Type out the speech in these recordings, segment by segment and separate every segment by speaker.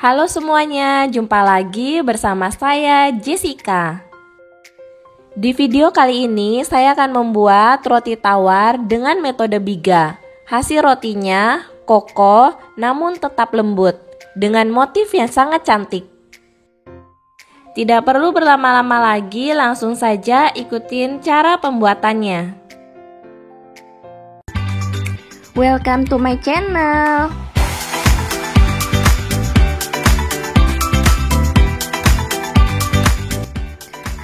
Speaker 1: Halo semuanya, jumpa lagi bersama saya Jessica. Di video kali ini saya akan membuat roti tawar dengan metode Biga. Hasil rotinya kokoh namun tetap lembut dengan motif yang sangat cantik. Tidak perlu berlama-lama lagi, langsung saja ikutin cara pembuatannya. Welcome to my channel.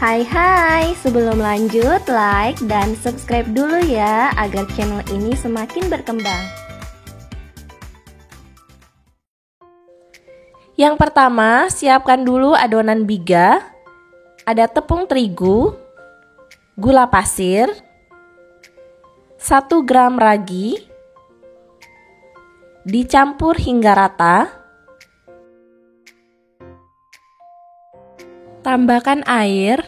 Speaker 1: Hai, sebelum lanjut, like dan subscribe dulu ya agar channel ini semakin berkembang. Yang pertama, siapkan dulu adonan Biga. Ada tepung terigu, gula pasir, 1 gram ragi, dicampur hingga rata. Tambahkan air.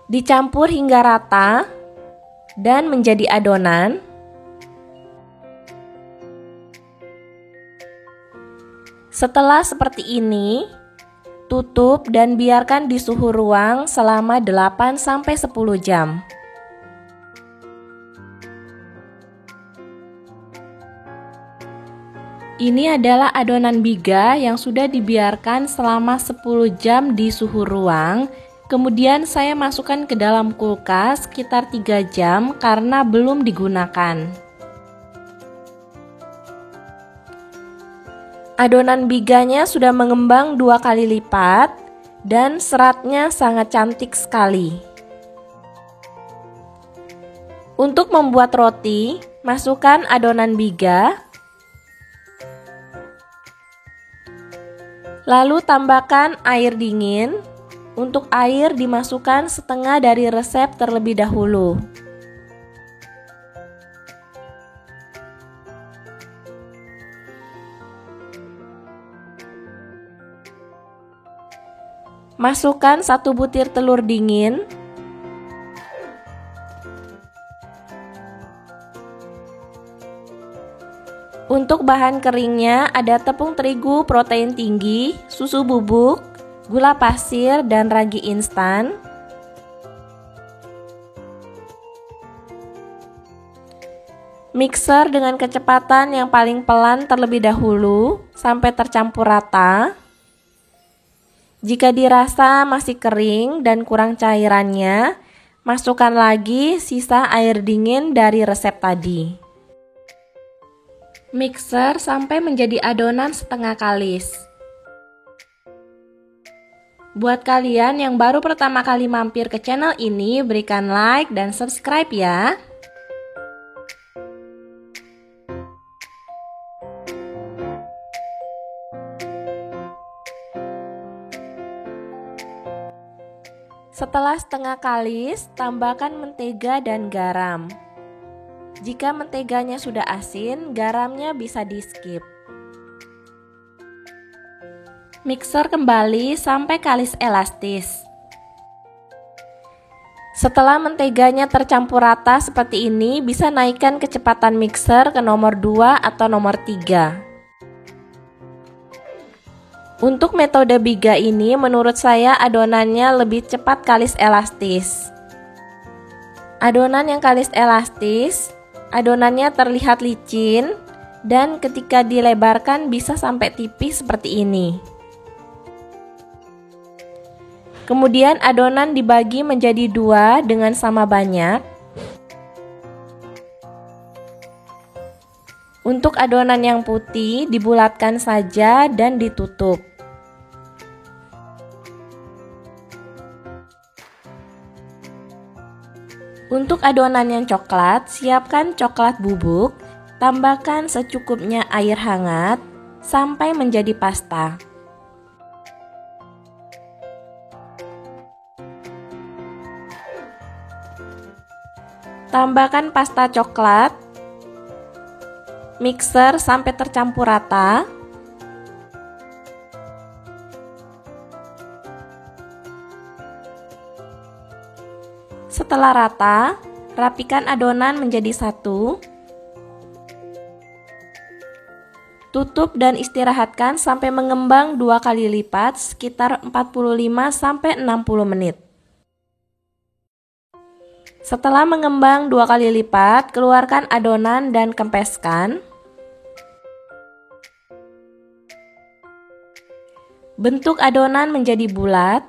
Speaker 1: Dicampur hingga rata dan menjadi adonan. Setelah seperti ini, tutup dan biarkan di suhu ruang selama 8-10 jam. Ini adalah adonan Biga yang sudah dibiarkan selama 10 jam di suhu ruang. Kemudian saya masukkan ke dalam kulkas sekitar 3 jam karena belum digunakan. Adonan Biganya sudah mengembang 2 kali lipat dan seratnya sangat cantik sekali. Untuk membuat roti, masukkan adonan Biga. Lalu tambahkan air dingin. Untuk air dimasukkan setengah dari resep terlebih dahulu. Masukkan 1 butir telur dingin. Untuk bahan keringnya ada tepung terigu protein tinggi, susu bubuk, gula pasir, dan ragi instan. Mixer dengan kecepatan yang paling pelan terlebih dahulu sampai tercampur rata. Jika dirasa masih kering dan kurang cairannya, masukkan lagi sisa air dingin dari resep tadi. Mixer sampai menjadi adonan setengah kalis. Buat kalian yang baru pertama kali mampir ke channel ini, berikan like dan subscribe ya. Setelah setengah kalis, tambahkan mentega dan garam. Jika menteganya sudah asin, garamnya bisa di-skip. Mixer kembali sampai kalis elastis. Setelah menteganya tercampur rata seperti ini, bisa naikkan kecepatan mixer ke nomor 2 atau nomor 3. Untuk metode Biga ini menurut saya adonannya lebih cepat kalis elastis. Adonan yang kalis elastis, adonannya terlihat licin dan ketika dilebarkan bisa sampai tipis seperti ini. Kemudian adonan dibagi menjadi 2 dengan sama banyak. Untuk adonan yang putih dibulatkan saja dan ditutup. Untuk adonan yang coklat, siapkan coklat bubuk, tambahkan secukupnya air hangat sampai menjadi pasta. Tambahkan pasta coklat, mixer sampai tercampur rata. Setelah rata, rapikan adonan menjadi satu. Tutup dan istirahatkan sampai mengembang 2 kali lipat sekitar 45-60 menit. Setelah mengembang 2 kali lipat, keluarkan adonan dan kempeskan. Bentuk adonan menjadi bulat.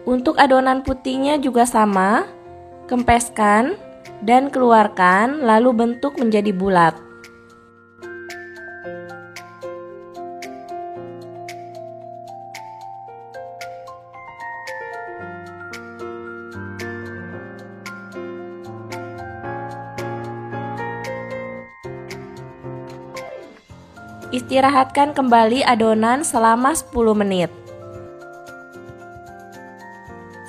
Speaker 1: Untuk adonan putihnya juga sama, kempeskan dan keluarkan, lalu bentuk menjadi bulat. Istirahatkan kembali adonan selama 10 menit.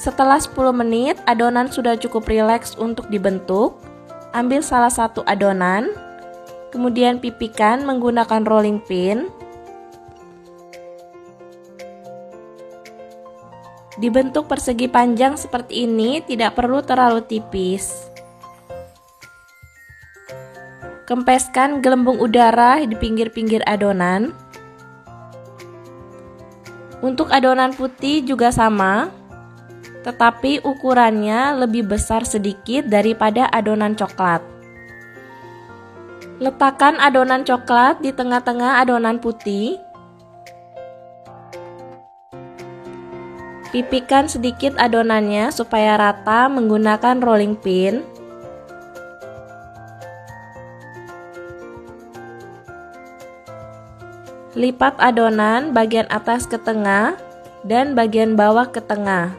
Speaker 1: Setelah 10 menit, adonan sudah cukup rileks untuk dibentuk. Ambil salah satu adonan, kemudian pipihkan menggunakan rolling pin. Dibentuk persegi panjang seperti ini, tidak perlu terlalu tipis. Kempeskan gelembung udara di pinggir-pinggir adonan. Untuk adonan putih juga sama, tetapi ukurannya lebih besar sedikit daripada adonan coklat. Letakkan adonan coklat di tengah-tengah adonan putih. Pipihkan sedikit adonannya supaya rata menggunakan rolling pin. Lipat adonan bagian atas ke tengah dan bagian bawah ke tengah.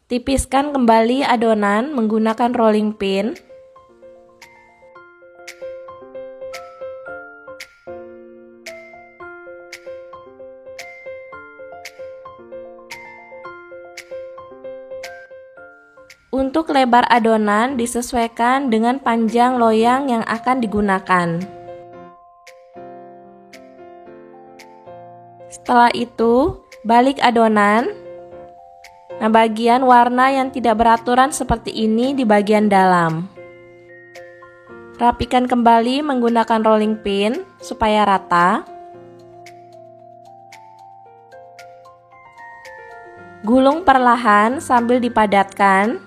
Speaker 1: Tipiskan kembali adonan menggunakan rolling pin. Untuk lebar adonan disesuaikan dengan panjang loyang yang akan digunakan. Setelah itu, balik adonan. Nah, bagian warna yang tidak beraturan seperti ini di bagian dalam. Rapikan kembali menggunakan rolling pin supaya rata. Gulung perlahan sambil dipadatkan.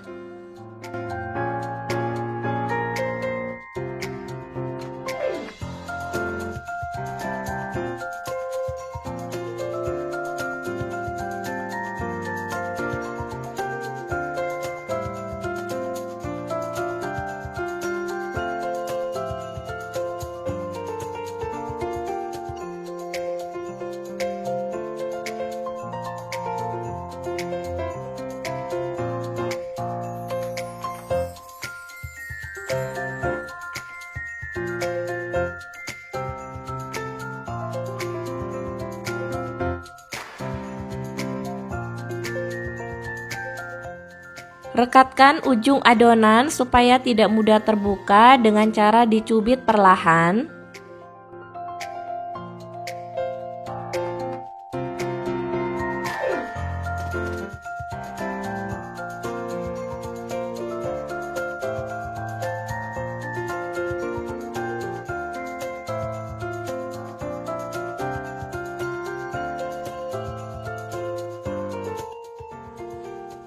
Speaker 1: Rekatkan ujung adonan supaya tidak mudah terbuka dengan cara dicubit perlahan.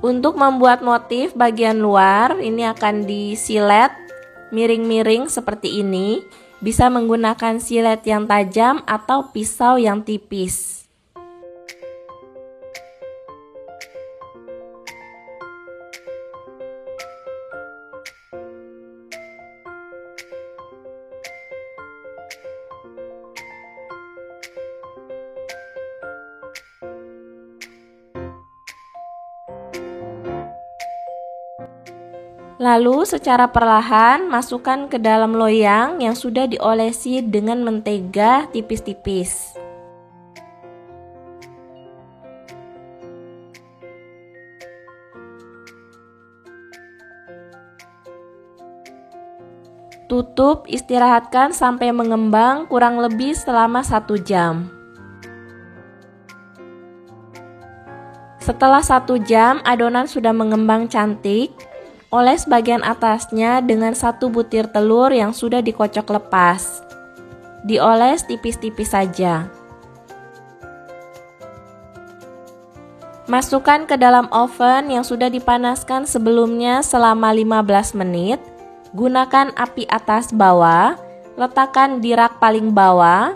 Speaker 1: Untuk membuat motif bagian luar, ini akan disilet miring-miring seperti ini. Bisa menggunakan silet yang tajam atau pisau yang tipis. Lalu secara perlahan masukkan ke dalam loyang yang sudah diolesi dengan mentega tipis-tipis. Tutup, istirahatkan sampai mengembang kurang lebih selama 1 jam. Setelah 1 jam adonan sudah mengembang cantik. Oles bagian atasnya dengan 1 butir telur yang sudah dikocok lepas. Dioles tipis-tipis saja. Masukkan ke dalam oven yang sudah dipanaskan sebelumnya selama 15 menit. Gunakan api atas bawah, letakkan di rak paling bawah.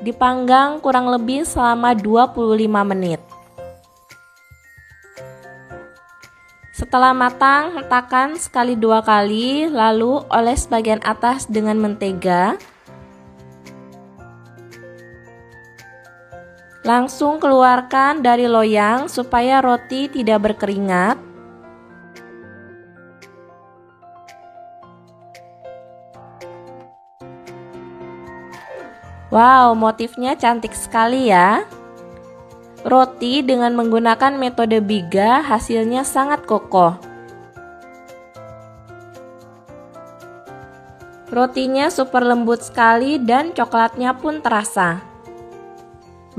Speaker 1: Dipanggang kurang lebih selama 25 menit. Setelah matang, hentakan sekali 2 kali, lalu oles bagian atas dengan mentega. Langsung keluarkan dari loyang supaya roti tidak berkeringat. Wow, motifnya cantik sekali ya. Roti dengan menggunakan metode biga hasilnya sangat kokoh. Rotinya super lembut sekali dan coklatnya pun terasa.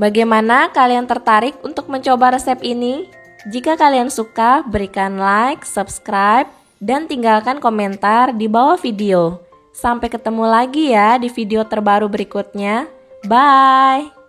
Speaker 1: Bagaimana kalian tertarik untuk mencoba resep ini? Jika kalian suka, berikan like, subscribe, dan tinggalkan komentar di bawah video. Sampai ketemu lagi ya di video terbaru berikutnya. Bye!